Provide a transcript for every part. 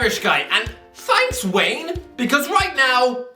Irish guy, and thanks Wayne, because right now,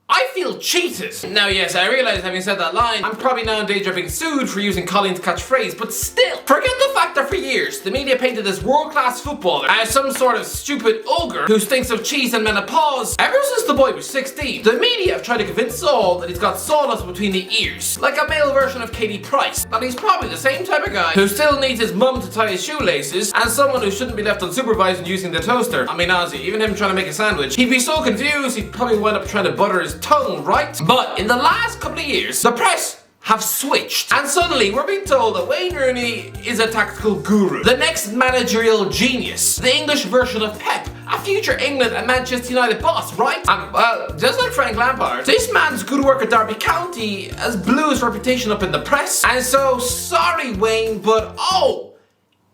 I feel cheated. Now yes, I realise having said that line, I'm probably now in danger of being sued for using Colleen's catchphrase, but still, forget the fact that for years, the media painted this world-class footballer as some sort of stupid ogre who stinks of cheese and menopause. Ever since the boy was 16, the media have tried to convince us all that he's got sawdust between the ears, like a male version of Katie Price, that he's probably the same type of guy who still needs his mum to tie his shoelaces, and someone who shouldn't be left unsupervised in using the toaster. I mean honestly, even him trying to make a sandwich, he'd be so confused he'd probably wind up trying to butter his tongue, right? But in the last couple of years, the press have switched, and suddenly we're being told that Wayne Rooney is a tactical guru, the next managerial genius, the English version of Pep, a future England and Manchester United boss, right? Well, just like Frank Lampard, this man's good work at Derby County has blew his reputation up in the press, and so sorry Wayne, but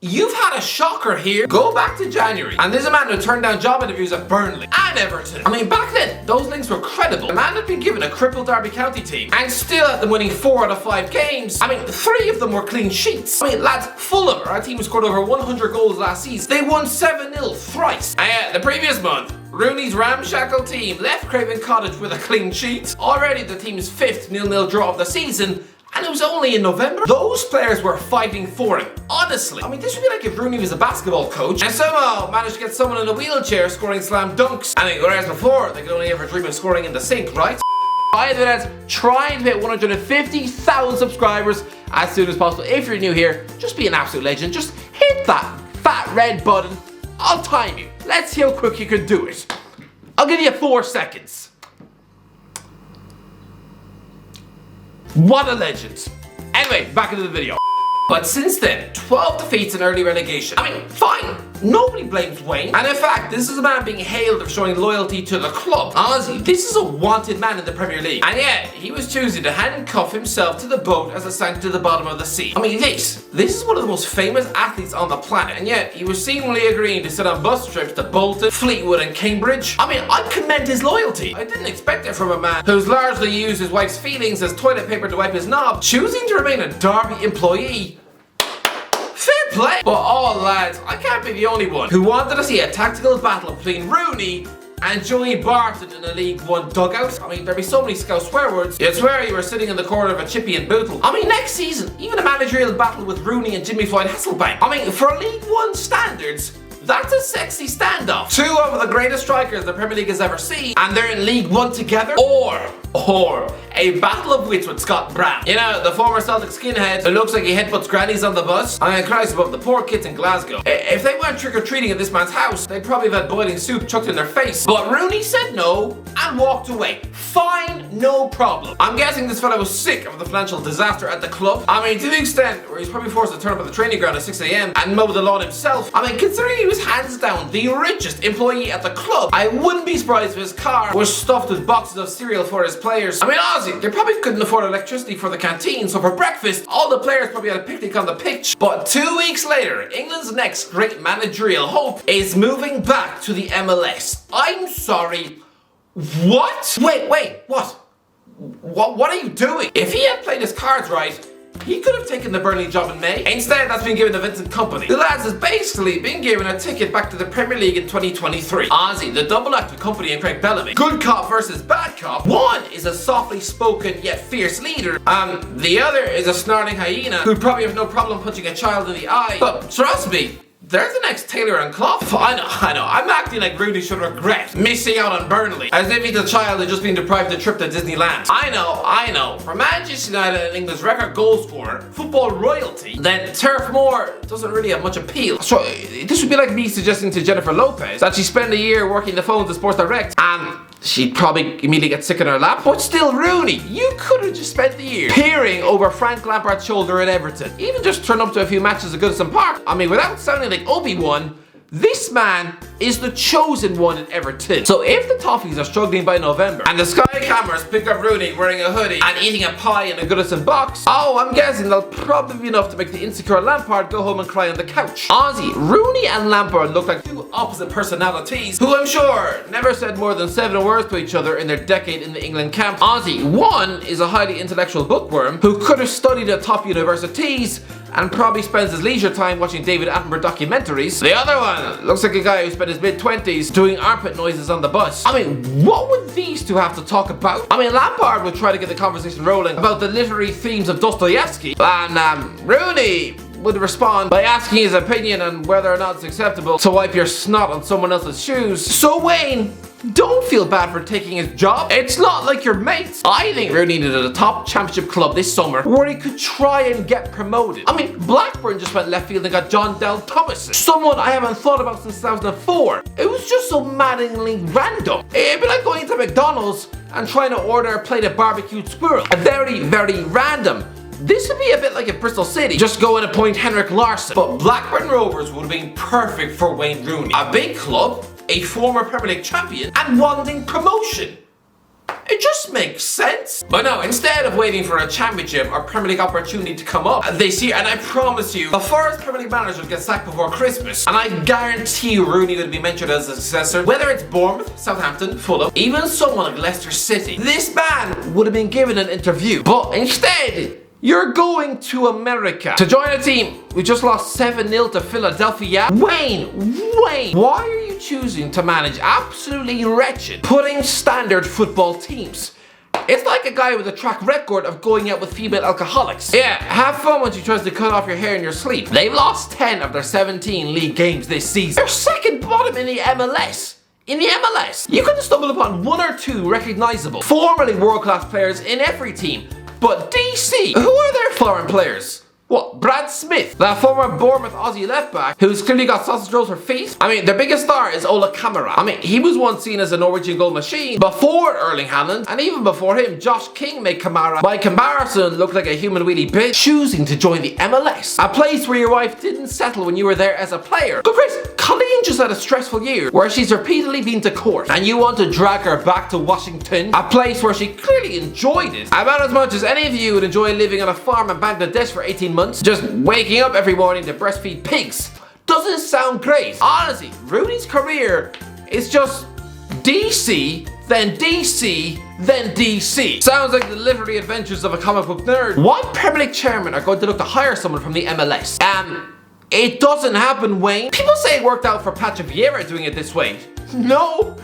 you've had a shocker here. Go back to January, and there's a man who turned down job interviews at Burnley and Everton. I mean, back then, those links were credible. The man had been given a crippled Derby County team and still had them winning 4 out of 5 games. I mean, 3 of them were clean sheets. I mean, lads, Fulham, our team who scored over 100 goals last season, they won 7-0 thrice. And the previous month, Rooney's ramshackle team left Craven Cottage with a clean sheet. Already the team's 5th 0-0 draw of the season, and it was only in November. Those players were fighting for him, honestly. I mean, this would be like if Rooney was a basketball coach and somehow managed to get someone in a wheelchair scoring slam dunks. I mean, whereas before, they could only ever dream of scoring in the sink, right? By the way, trying to hit 150,000 subscribers as soon as possible. If you're new here, just be an absolute legend. Just hit that fat red button. I'll time you. Let's see how quick you can do it. I'll give you 4 seconds. What a legend. Anyway, back into the video. But since then, 12 defeats and early relegation. I mean, fine. Nobody blames Wayne. And in fact, this is a man being hailed of showing loyalty to the club. Honestly, this is a wanted man in the Premier League. And yet, he was choosing to handcuff himself to the boat as it sank to the bottom of the sea. I mean, this is one of the most famous athletes on the planet. And yet, he was seemingly agreeing to sit on bus trips to Bolton, Fleetwood and Cambridge. I mean, I commend his loyalty. I didn't expect it from a man who's largely used his wife's feelings as toilet paper to wipe his knob, choosing to remain a Derby employee. Fair play! But lads, I can't be the only one who wanted to see a tactical battle between Rooney and Joey Barton in a League One dugout. I mean, there'd be so many scout swear words, you'd swear you were sitting in the corner of a chippy and bootle. I mean, next season, even a managerial battle with Rooney and Jimmy Floyd Hasselbank. I mean, for League One standards, that's a sexy standoff. 2 of the greatest strikers the Premier League has ever seen, and they're in League One together. Or a battle of wits with Scott Brown. You know, the former Celtic skinhead who looks like he headbutts grannies on the bus. I mean, Christ above, the poor kids in Glasgow. If they went trick-or-treating at this man's house, they'd probably have had boiling soup chucked in their face. But Rooney said no and walked away. Fine, no problem. I'm guessing this fella was sick of the financial disaster at the club. I mean, to the extent where he's probably forced to turn up at the training ground at 6 a.m. and mow the lawn himself. I mean, considering he was hands down the richest employee at the club, I wouldn't be surprised if his car was stuffed with boxes of cereal for his players. I mean, honestly, they probably couldn't afford electricity for the canteen, so for breakfast, all the players probably had a picnic on the pitch. But 2 weeks later, England's next great managerial hope is moving back to the MLS. I'm sorry. What? Wait, what? What are you doing? If he had played his cards right, he could have taken the Burnley job in May. Instead, that's been given to Vincent Kompany. The lads has basically been given a ticket back to the Premier League in 2023. Honestly, the double act with Kompany and Craig Bellamy. Good cop versus bad cop. One is a softly spoken yet fierce leader. The other is a snarling hyena who'd probably have no problem punching a child in the eye. But trust me, they're the next Taylor and Clough. I know. I'm acting like Rooney should regret missing out on Burnley, as if he's a child who's just been deprived of a trip to Disneyland. I know. For Manchester United and England's record goal scorer, football royalty, then Turf Moor doesn't really have much appeal. So this would be like me suggesting to Jennifer Lopez that she spend a year working the phones at Sports Direct and she'd probably immediately get sick in her lap. But still, Rooney, you could have just spent the year peering over Frank Lampard's shoulder at Everton. Even just turn up to a few matches at Goodison Park. I mean, without sounding like Obi-Wan, this man is the chosen one in Everton. So if the Toffees are struggling by November and the Sky cameras pick up Rooney wearing a hoodie and eating a pie in a Goodison box, I'm guessing they'll probably be enough to make the insecure Lampard go home and cry on the couch. Honestly, Rooney and Lampard look like 2 opposite personalities who I'm sure never said more than 7 words to each other in their decade in the England camp. Honestly, one is a highly intellectual bookworm who could have studied at top universities and probably spends his leisure time watching David Attenborough documentaries. The other one looks like a guy who spent in his mid-20s doing armpit noises on the bus. I mean, what would these two have to talk about? I mean, Lampard would try to get the conversation rolling about the literary themes of Dostoevsky, and Rooney would respond by asking his opinion on whether or not it's acceptable to wipe your snot on someone else's shoes. So Wayne, don't feel bad for taking his job. It's not like your mates. I think Rooney needed a top championship club this summer where he could try and get promoted. I mean, Blackburn just went left field and got John Del Thomas, someone I haven't thought about since 2004. It was just so maddeningly random. It'd be like going to McDonald's and trying to order a plate of barbecued squirrel. Very, very random. This would be a bit like if Bristol City just go and appoint Henrik Larsson. But Blackburn Rovers would have been perfect for Wayne Rooney. A big club, a former Premier League champion, and wanting promotion. It just makes sense. But no, instead of waiting for a championship or Premier League opportunity to come up this year, and I promise you, the first Premier League manager would get sacked before Christmas, and I guarantee you Rooney would be mentioned as a successor, whether it's Bournemouth, Southampton, Fulham, even someone like Leicester City. This man would have been given an interview, but instead, you're going to America to join a team who just lost 7-0 to Philadelphia. Wayne, why are you choosing to manage absolutely wretched, putting standard football teams? It's like a guy with a track record of going out with female alcoholics. Yeah, have fun when she tries to cut off your hair in your sleep. They've lost 10 of their 17 league games this season. They're second bottom in the MLS. In the MLS, you can stumble upon one or two recognizable, formerly world-class players in every team. But DC, who are their foreign players? What, Brad Smith, that former Bournemouth Aussie left-back who's clearly got sausage rolls for feet? I mean, their biggest star is Ola Kamara. I mean, he was once seen as a Norwegian goal machine before Erling Haaland, and even before him, Josh King made Kamara, by comparison, look like a human wheelie bitch. Choosing to join the MLS, a place where your wife didn't settle when you were there as a player. But Chris, Colleen just had a stressful year where she's repeatedly been to court, and you want to drag her back to Washington, a place where she clearly enjoyed it about as much as any of you would enjoy living on a farm in Bangladesh for 18 months, just waking up every morning to breastfeed pigs. Doesn't sound great. Honestly, Rooney's career is just DC, then DC, then DC. Sounds like the literary adventures of a comic book nerd. What Premier League chairman are going to look to hire someone from the MLS? It doesn't happen, Wayne. People say it worked out for Patrick Vieira doing it this way. No.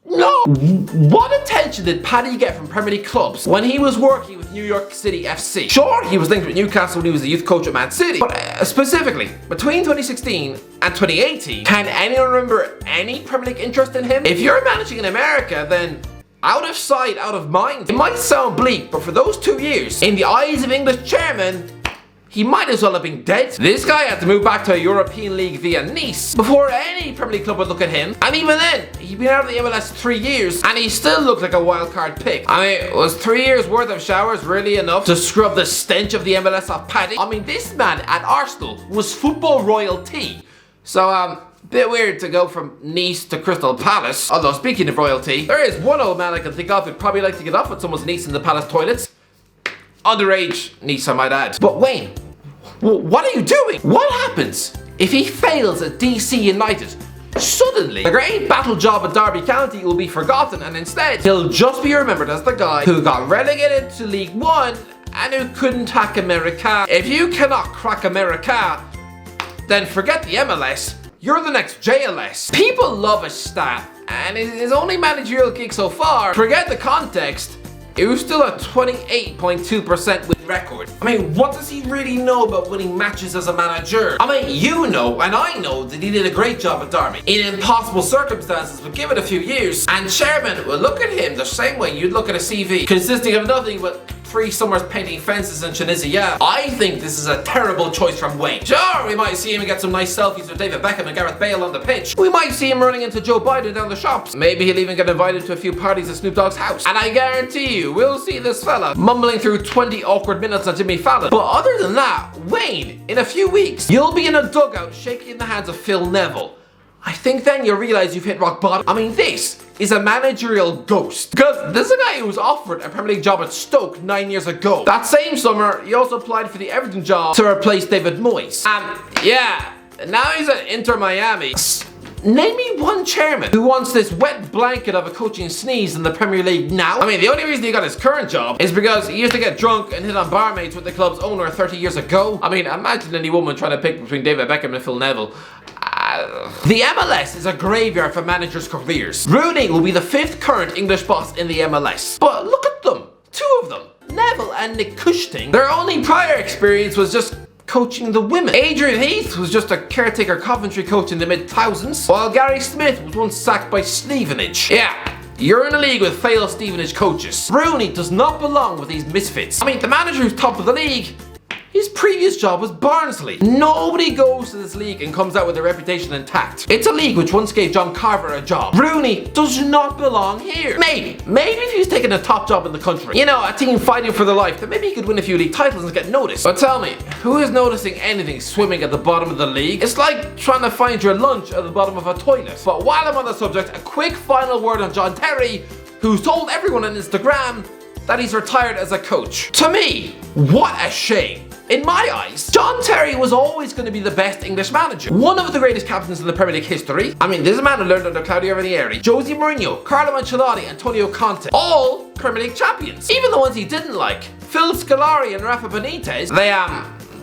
What attention did Paddy get from Premier League clubs when he was working with New York City FC? Sure, he was linked with Newcastle when he was the youth coach at Man City, but specifically, between 2016 and 2018, can anyone remember any Premier League interest in him? If you're managing in America, then out of sight, out of mind. It might sound bleak, but for those 2 years, in the eyes of English chairmen, he might as well have been dead. This guy had to move back to a European league via Nice before any Premier League club would look at him. And even then, he'd been out of the MLS 3 years and he still looked like a wildcard pick. I mean, was 3 years worth of showers really enough to scrub the stench of the MLS off Paddy? I mean, this man at Arsenal was football royalty. So, bit weird to go from Nice to Crystal Palace. Although, speaking of royalty, there is one old man I can think of who'd probably like to get off with someone's niece in the Palace toilets. Underage niece, I might add. But Wayne, what are you doing? What happens if he fails at DC United? Suddenly, the great battle job at Derby County will be forgotten, and instead, he'll just be remembered as the guy who got relegated to League One and who couldn't hack America. If you cannot crack America, then forget the MLS. You're the next JLS. People love a stat, and his only managerial gig so far, forget the context, it was still a 28.2% win record. I mean, what does he really know about winning matches as a manager? I mean, you know, and I know that he did a great job at Derby in impossible circumstances, but give it a few years, and chairman will look at him the same way you'd look at a CV consisting of nothing but 3 summers painting fences in Tunisia. I think this is a terrible choice from Wayne. Sure, we might see him get some nice selfies with David Beckham and Gareth Bale on the pitch. We might see him running into Joe Biden down the shops. Maybe he'll even get invited to a few parties at Snoop Dogg's house. And I guarantee you, we'll see this fella mumbling through 20 awkward minutes on Jimmy Fallon. But other than that, Wayne, in a few weeks, you'll be in a dugout shaking the hands of Phil Neville. I think then you'll realize you've hit rock bottom. I mean, this is a managerial ghost. Because this is a guy who was offered a Premier League job at Stoke 9 years ago. That same summer, he also applied for the Everton job to replace David Moyes. And yeah, now he's at Inter Miami. Name me one chairman who wants this wet blanket of a coaching sneeze in the Premier League now. I mean, the only reason he got his current job is because he used to get drunk and hit on barmaids with the club's owner 30 years ago. I mean, imagine any woman trying to pick between David Beckham and Phil Neville. The MLS is a graveyard for managers' careers. Rooney will be the 5th current English boss in the MLS. But look at them, 2 of them, Neville and Nick Cushting. Their only prior experience was just coaching the women. Adrian Heath was just a caretaker Coventry coach in the mid-2000s, while Gary Smith was once sacked by Stevenage. Yeah, you're in a league with failed Stevenage coaches. Rooney does not belong with these misfits. I mean, the manager who's top of the league, his previous job was Barnsley. Nobody goes to this league and comes out with their reputation intact. It's a league which once gave John Carver a job. Rooney does not belong here. Maybe if he's taking a top job in the country, you know, a team fighting for their life, then maybe he could win a few league titles and get noticed. But tell me, who is noticing anything swimming at the bottom of the league? It's like trying to find your lunch at the bottom of a toilet. But while I'm on the subject, a quick final word on John Terry, who's told everyone on Instagram that he's retired as a coach. To me, what a shame. In my eyes, John Terry was always going to be the best English manager. One of the greatest captains in the Premier League history. I mean, this is a man who learned under Claudio Ranieri, Jose Mourinho, Carlo Ancelotti, Antonio Conte. All Premier League champions. Even the ones he didn't like, Phil Scolari and Rafa Benitez,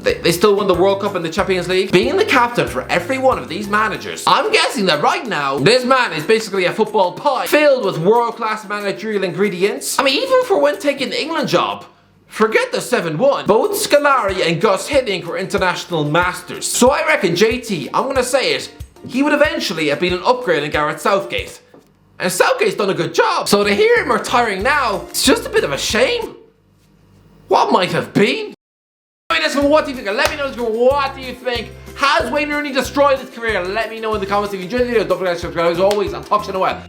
they still won the World Cup and the Champions League. Being the captain for every one of these managers, I'm guessing that right now, this man is basically a football pie filled with world-class managerial ingredients. I mean, even for when taking the England job, forget the 7-1. Both Scolari and Gus Hiddink were international masters. So I reckon JT, I'm gonna say it, he would eventually have been an upgrade in Gareth Southgate. And Southgate's done a good job. So to hear him retiring now, it's just a bit of a shame. What might have been? What do you think? Let me know what do you think? Has Wayne Rooney destroyed his career? Let me know in the comments. If you enjoyed the video, don't forget to subscribe. As always, I'll talk to you in a while.